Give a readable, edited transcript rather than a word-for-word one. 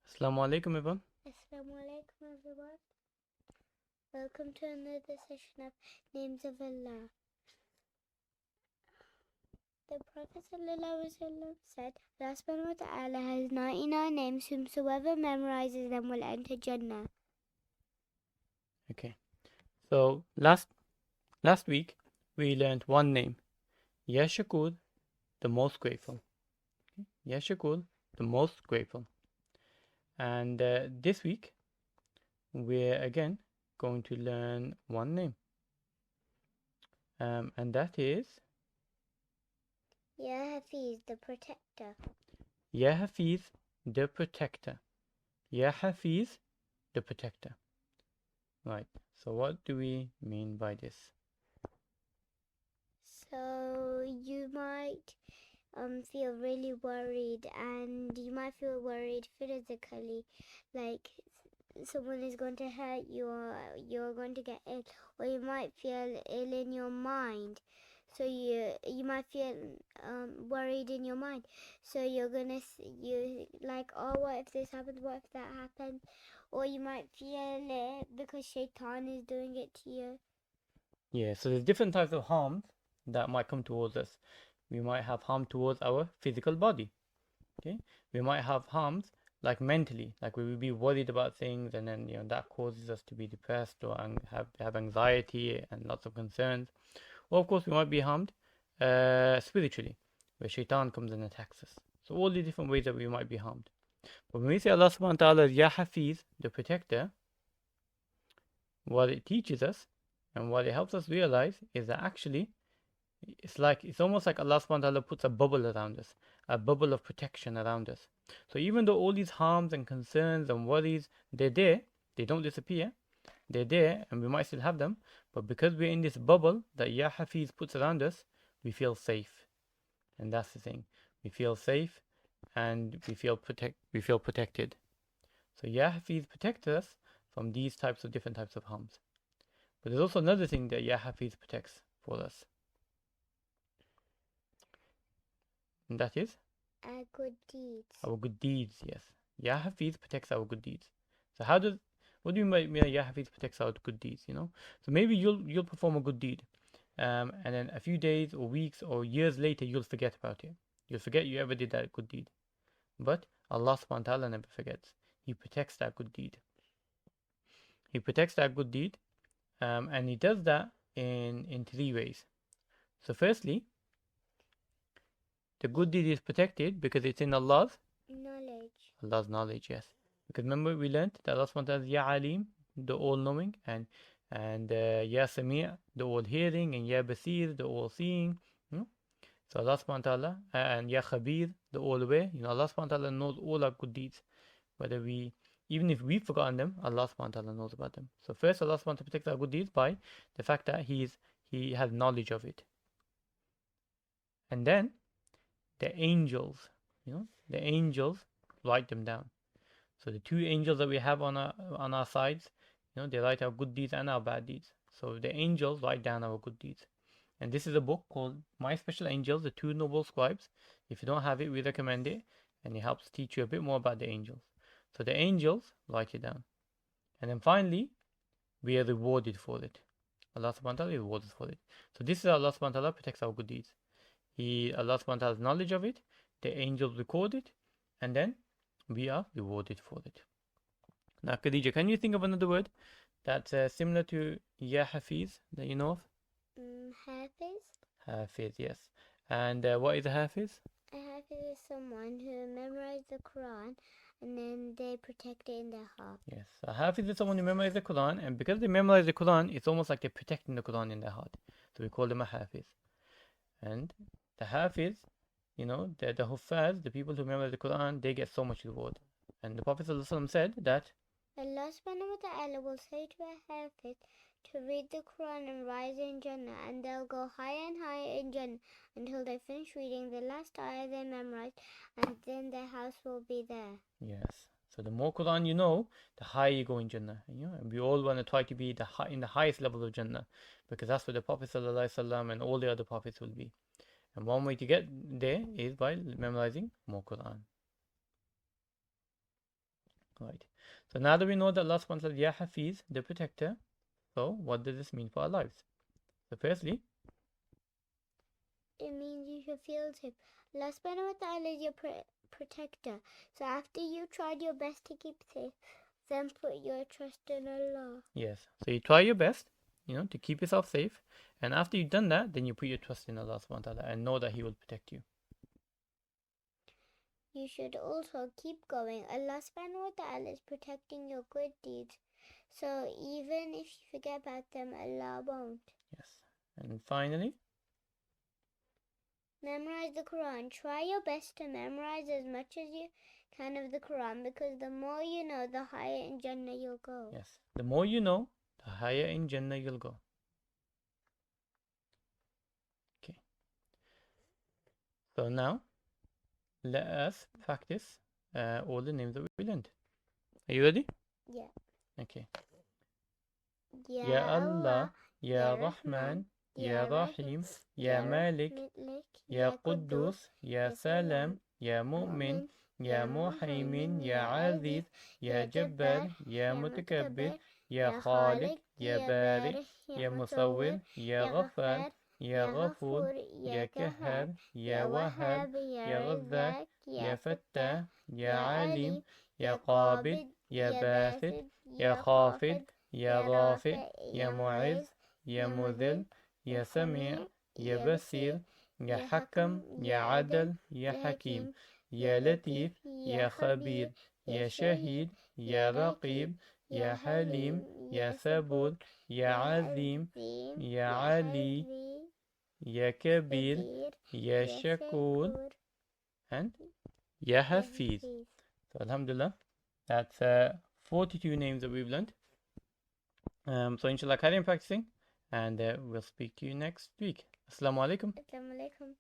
Assalamu alaikum everyone. Assalamu alaikum everyone. Welcome to another session of Names of Allah. The Prophet ﷺ said, Allah subhanahu wa ta'ala has 99 names, whomsoever memorizes them will enter Jannah. Okay. So last week we learned one name. Ya Shakur, the most grateful. Ya Shakur, the most grateful. And this week we're again going to learn one name. And that is Ya Hafeez, the protector. Ya Hafeez, the protector. Ya Hafeez, the protector. Right. So what do we mean by this? So you might feel really worried, and you might feel worried physically, like someone is going to hurt you, or you're going to get ill, or you might feel ill in your mind. So you might feel worried in your mind. So you're gonna you like, oh, what if this happens? What if that happens? Or you might feel it because Shaitan is doing it to you. Yeah, so there's different types of harms that might come towards us. We might have harm towards our physical body. Okay, we might have harms like mentally, like we will be worried about things, and then that causes us to be depressed or have anxiety and lots of concerns. Or of course we might be harmed spiritually, where shaitan comes and attacks us. So all the different ways that we might be harmed. But when we say Allah subhanahu wa ta'ala is Ya Hafiz, the protector, what it teaches us and what it helps us realize is that actually it's almost like Allah subhanahu wa ta'ala puts a bubble around us, a bubble of protection around us. So even though all these harms and concerns and worries, they're there, they don't disappear, they're there and we might still have them, but because we're in this bubble that Ya Hafiz puts around us, we feel safe. And that's the thing. We feel safe and we feel protected. So Ya Hafiz protects us from these different types of harms. But there's also another thing that Ya Hafiz protects for us. And that is Our good deeds. our good deeds, yes. Ya Hafiz protects our good deeds. So what do you mean by Ya Hafiz protects our good deeds, So maybe you'll perform a good deed. And then a few days or weeks or years later you'll forget about it. You'll forget you ever did that good deed. But Allah subhanahu wa ta'ala never forgets. He protects that good deed. He protects that good deed. And he does that in three ways. So firstly, the good deed is protected because it's in Allah's knowledge, yes. Because remember we learned that Allah subhanahu wa ta'ala is Ya Alim, the all-knowing, and Ya Sami', the all-hearing, and Ya Basir, the all-seeing. So Allah subhanahu wa ta'ala, and Ya Khabir, the all-aware. Allah subhanahu wa ta'ala knows all our good deeds. Even if we've forgotten them, Allah subhanahu wa ta'ala knows about them. So first Allah subhanahu wa ta'ala protects our good deeds by the fact that He has knowledge of it. And then the angels, the angels write them down. So the two angels that we have on our sides, they write our good deeds and our bad deeds. So the angels write down our good deeds. And this is a book called My Special Angels, the Two Noble Scribes. If you don't have it, we recommend it, and it helps teach you a bit more about the angels. So the angels write it down. And then finally, we are rewarded for it. Allah subhanahu wa ta'ala rewards us for it. So this is how Allah subhanahu wa ta'ala protects our good deeds. Allah subhanahu wa ta'ala has knowledge of it, the angels record it, and then we are rewarded for it. Now, Khadija, can you think of another word that's similar to Ya Hafiz that you know of? Hafiz. Hafiz, yes. And what is a Hafiz? A Hafiz is someone who memorized the Quran and then they protect it in their heart. Yes, a Hafiz is someone who memorizes the Quran, and because they memorize the Quran, it's almost like they're protecting the Quran in their heart. So we call them a Hafiz. And the Hafiz, the Huffaz, the people who memorize the Quran, they get so much reward. And the Prophet ﷺ said that Allah subhanahu wa ta'ala will say to a Hafiz to read the Quran and rise in Jannah, and they'll go higher and higher in Jannah until they finish reading the last ayah they memorized, and then their house will be there. Yes. So the more Quran you know, the higher you go in Jannah. And we all want to try to be in the highest level of Jannah, because that's where the Prophet ﷺ and all the other prophets will be. And one way to get there is by memorizing more Quran. Right. So now that we know that Allah subhanahu wa ta'ala, Ya Hafeez, the protector, so what does this mean for our lives? So firstly, it means you should feel safe. Allah subhanahu wa ta'ala is your protector. So after you tried your best to keep safe, then put your trust in Allah. yes, so you try your best, to keep yourself safe. And after you've done that, then you put your trust in Allah subhanahu wa ta'ala and know that He will protect you. You should also keep going. Allah subhanahu wa ta'ala is protecting your good deeds. So even if you forget about them, Allah won't. Yes. And finally, memorize the Quran. Try your best to memorize as much as you can of the Quran, because the more you know, the higher in Jannah you'll go. Yes. The more you know, the higher in Jannah you'll go. Okay. So now, let us practice all the names that we learned. Are you ready? Yeah. Okay. Ya Allah, Ya Rahman, Ya Rahim, Ya Malik, Ya Quddus, Ya Salam, Ya Mu'min, Ya Muhaymin, Ya Aziz, Ya Jabbar, Ya Mutakabbir, Ya Khaliq, Ya Bari, Ya Musawwir, Ya Ghaffar, Ya Ghafoor, Ya Kahhar, Ya Wahhab, Ya Razzaq, Ya Fattah, Ya Alim, Ya Qabid, Ya Basit, Ya Khafid, Ya Rafi', Ya Mu'izz, Ya Mudhill, Ya Sami', Ya Basir, Ya Hakam, Ya Adal, Ya Hakim, Ya Latif, Ya Khabir, Ya Shahid, Ya Raqib, Ya Halim, Ya Sabur, Ya Azim, Ya Ali, Ya Kabir, Ya Shakur, and Ya Hafeez. So Alhamdulillah, that's 42 names that we've learned. So inshallah, carry on practicing, and we'll speak to you next week. Assalamu alaikum. Assalamu alaikum.